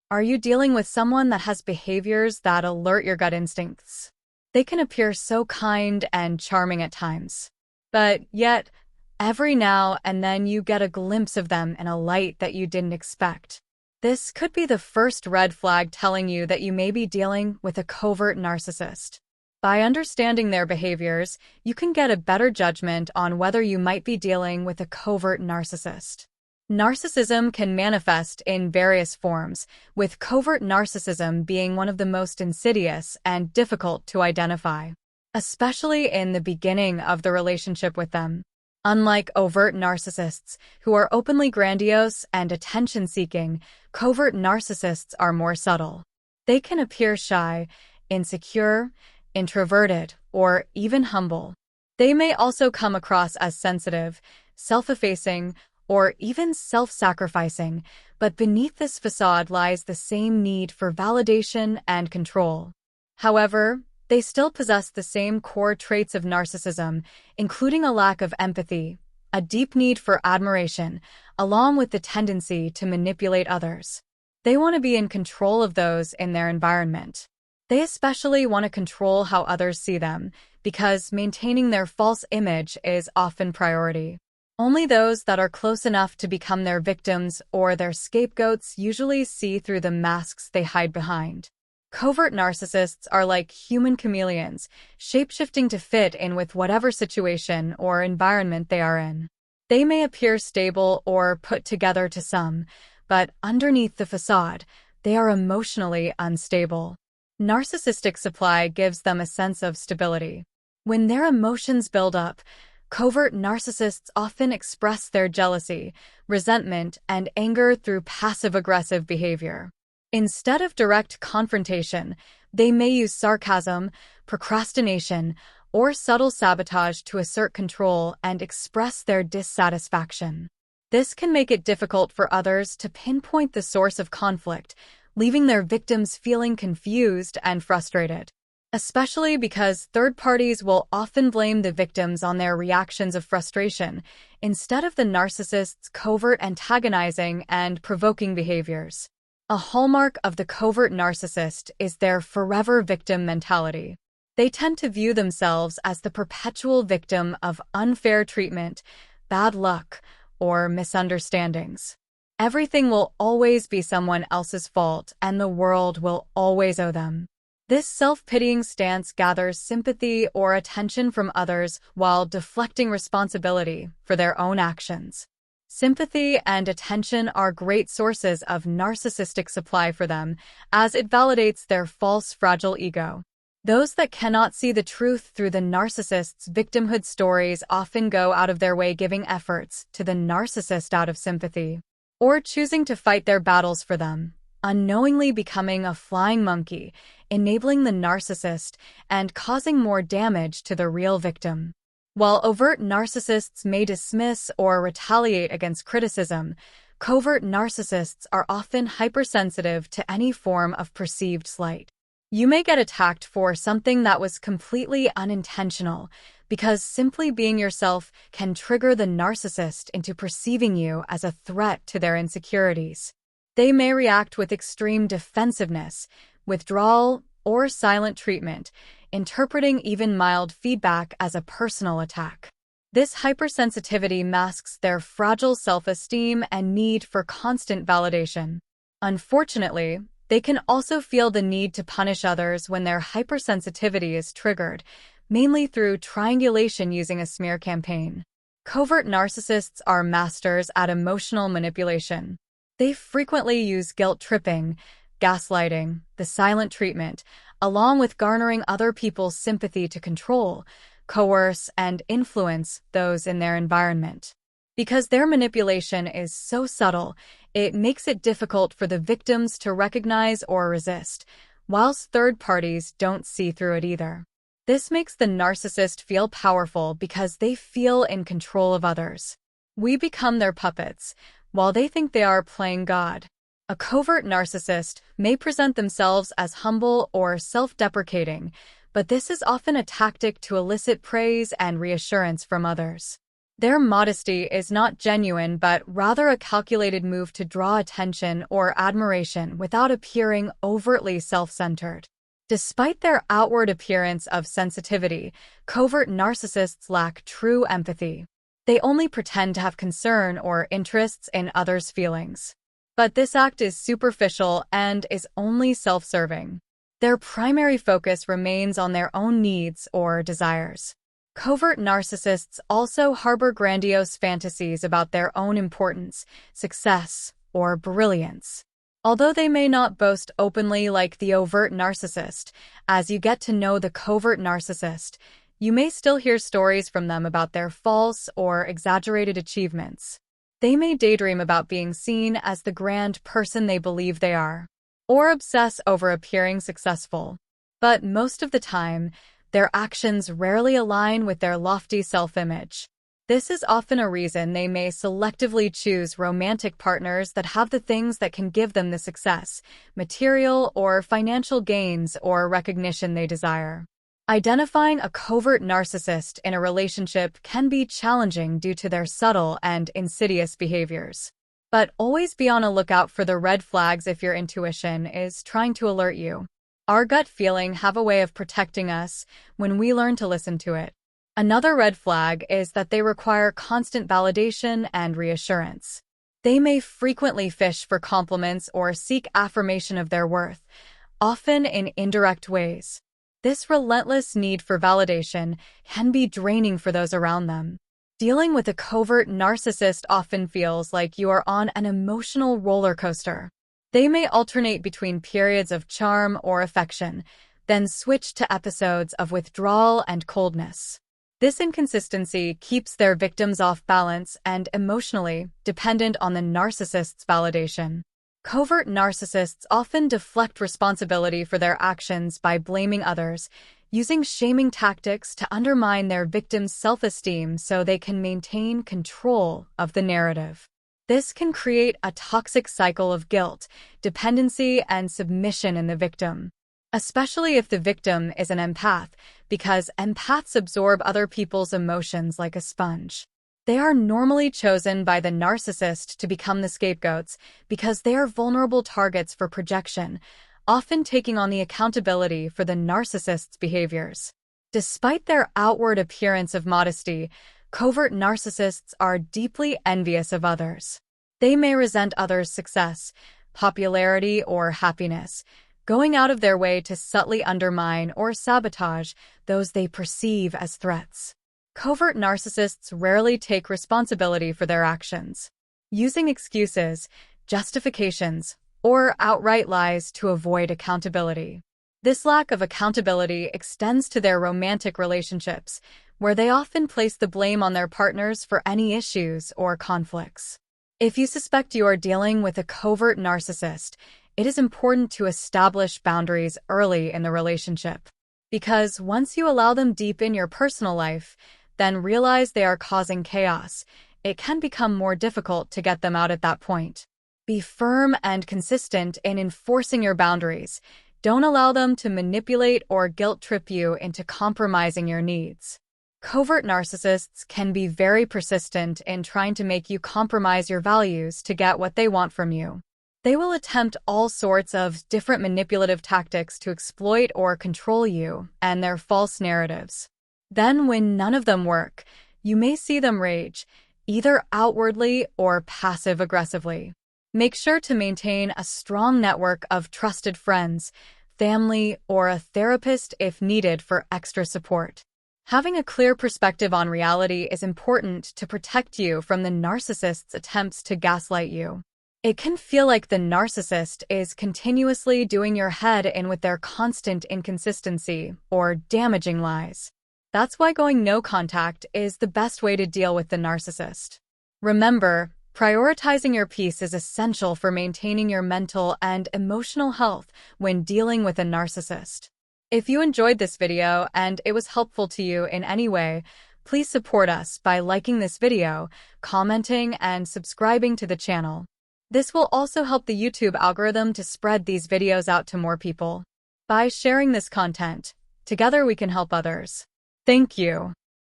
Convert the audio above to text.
Are you dealing with someone that has behaviors that alert your gut instincts? They can appear so kind and charming at times, but yet, every now and then you get a glimpse of them in a light that you didn't expect. This could be the first red flag telling you that you may be dealing with a covert narcissist. By understanding their behaviors, you can get a better judgment on whether you might be dealing with a covert narcissist. Narcissism can manifest in various forms, with covert narcissism being one of the most insidious and difficult to identify, especially in the beginning of the relationship with them. Unlike overt narcissists, who are openly grandiose and attention-seeking, covert narcissists are more subtle. They can appear shy, insecure, introverted, or even humble. They may also come across as sensitive, self-effacing, or even self-sacrificing, but beneath this facade lies the same need for validation and control. However, they still possess the same core traits of narcissism, including a lack of empathy, a deep need for admiration, along with the tendency to manipulate others. They want to be in control of those in their environment. They especially want to control how others see them, because maintaining their false image is often priority. Only those that are close enough to become their victims or their scapegoats usually see through the masks they hide behind. Covert narcissists are like human chameleons, shape-shifting to fit in with whatever situation or environment they are in. They may appear stable or put together to some, but underneath the facade, they are emotionally unstable. Narcissistic supply gives them a sense of stability. When their emotions build up, covert narcissists often express their jealousy, resentment, and anger through passive-aggressive behavior. Instead of direct confrontation, they may use sarcasm, procrastination, or subtle sabotage to assert control and express their dissatisfaction. This can make it difficult for others to pinpoint the source of conflict, leaving their victims feeling confused and frustrated. Especially because third parties will often blame the victims on their reactions of frustration, instead of the narcissist's covert antagonizing and provoking behaviors. A hallmark of the covert narcissist is their forever victim mentality. They tend to view themselves as the perpetual victim of unfair treatment, bad luck, or misunderstandings. Everything will always be someone else's fault, and the world will always owe them. This self-pitying stance gathers sympathy or attention from others while deflecting responsibility for their own actions. Sympathy and attention are great sources of narcissistic supply for them, as it validates their false, fragile ego. Those that cannot see the truth through the narcissist's victimhood stories often go out of their way giving efforts to the narcissist out of sympathy, or choosing to fight their battles for them, unknowingly becoming a flying monkey, enabling the narcissist and causing more damage to the real victim. While overt narcissists may dismiss or retaliate against criticism, covert narcissists are often hypersensitive to any form of perceived slight. You may get attacked for something that was completely unintentional, because simply being yourself can trigger the narcissist into perceiving you as a threat to their insecurities. They may react with extreme defensiveness, withdrawal, or silent treatment, interpreting even mild feedback as a personal attack. This hypersensitivity masks their fragile self-esteem and need for constant validation. Unfortunately, they can also feel the need to punish others when their hypersensitivity is triggered, mainly through triangulation using a smear campaign. Covert narcissists are masters at emotional manipulation. They frequently use guilt-tripping, gaslighting, the silent treatment, along with garnering other people's sympathy to control, coerce, and influence those in their environment. Because their manipulation is so subtle, it makes it difficult for the victims to recognize or resist, whilst third parties don't see through it either. This makes the narcissist feel powerful because they feel in control of others. We become their puppets, while they think they are playing God. A covert narcissist may present themselves as humble or self-deprecating, but this is often a tactic to elicit praise and reassurance from others. Their modesty is not genuine but rather a calculated move to draw attention or admiration without appearing overtly self-centered. Despite their outward appearance of sensitivity, covert narcissists lack true empathy. They only pretend to have concern or interests in others' feelings. But this act is superficial and is only self-serving. Their primary focus remains on their own needs or desires. Covert narcissists also harbor grandiose fantasies about their own importance, success, or brilliance. Although they may not boast openly like the overt narcissist, as you get to know the covert narcissist, you may still hear stories from them about their false or exaggerated achievements. They may daydream about being seen as the grand person they believe they are, or obsess over appearing successful. But most of the time, their actions rarely align with their lofty self-image. This is often a reason they may selectively choose romantic partners that have the things that can give them the success, material or financial gains or recognition they desire. Identifying a covert narcissist in a relationship can be challenging due to their subtle and insidious behaviors. But always be on a lookout for the red flags if your intuition is trying to alert you. Our gut feeling have a way of protecting us when we learn to listen to it. Another red flag is that they require constant validation and reassurance. They may frequently fish for compliments or seek affirmation of their worth, often in indirect ways. This relentless need for validation can be draining for those around them. Dealing with a covert narcissist often feels like you are on an emotional roller coaster. They may alternate between periods of charm or affection, then switch to episodes of withdrawal and coldness. This inconsistency keeps their victims off balance and emotionally dependent on the narcissist's validation. Covert narcissists often deflect responsibility for their actions by blaming others, using shaming tactics to undermine their victims' self-esteem so they can maintain control of the narrative. This can create a toxic cycle of guilt, dependency, and submission in the victim, especially if the victim is an empath, because empaths absorb other people's emotions like a sponge. They are normally chosen by the narcissist to become the scapegoats because they are vulnerable targets for projection, often taking on the accountability for the narcissist's behaviors. Despite their outward appearance of modesty, covert narcissists are deeply envious of others. They may resent others' success, popularity, or happiness, going out of their way to subtly undermine or sabotage those they perceive as threats. Covert narcissists rarely take responsibility for their actions, using excuses, justifications, or outright lies to avoid accountability. This lack of accountability extends to their romantic relationships, where they often place the blame on their partners for any issues or conflicts. If you suspect you are dealing with a covert narcissist, it is important to establish boundaries early in the relationship. Because once you allow them deep in your personal life, then realize they are causing chaos, it can become more difficult to get them out at that point. Be firm and consistent in enforcing your boundaries. Don't allow them to manipulate or guilt-trip you into compromising your needs. Covert narcissists can be very persistent in trying to make you compromise your values to get what they want from you. They will attempt all sorts of different manipulative tactics to exploit or control you and their false narratives. Then, when none of them work, you may see them rage, either outwardly or passive-aggressively. Make sure to maintain a strong network of trusted friends, family, or a therapist if needed for extra support. Having a clear perspective on reality is important to protect you from the narcissist's attempts to gaslight you. It can feel like the narcissist is continuously doing your head in with their constant inconsistency or damaging lies. That's why going no contact is the best way to deal with the narcissist. Remember, prioritizing your peace is essential for maintaining your mental and emotional health when dealing with a narcissist. If you enjoyed this video and it was helpful to you in any way, please support us by liking this video, commenting, and subscribing to the channel. This will also help the YouTube algorithm to spread these videos out to more people. By sharing this content, together we can help others. Thank you.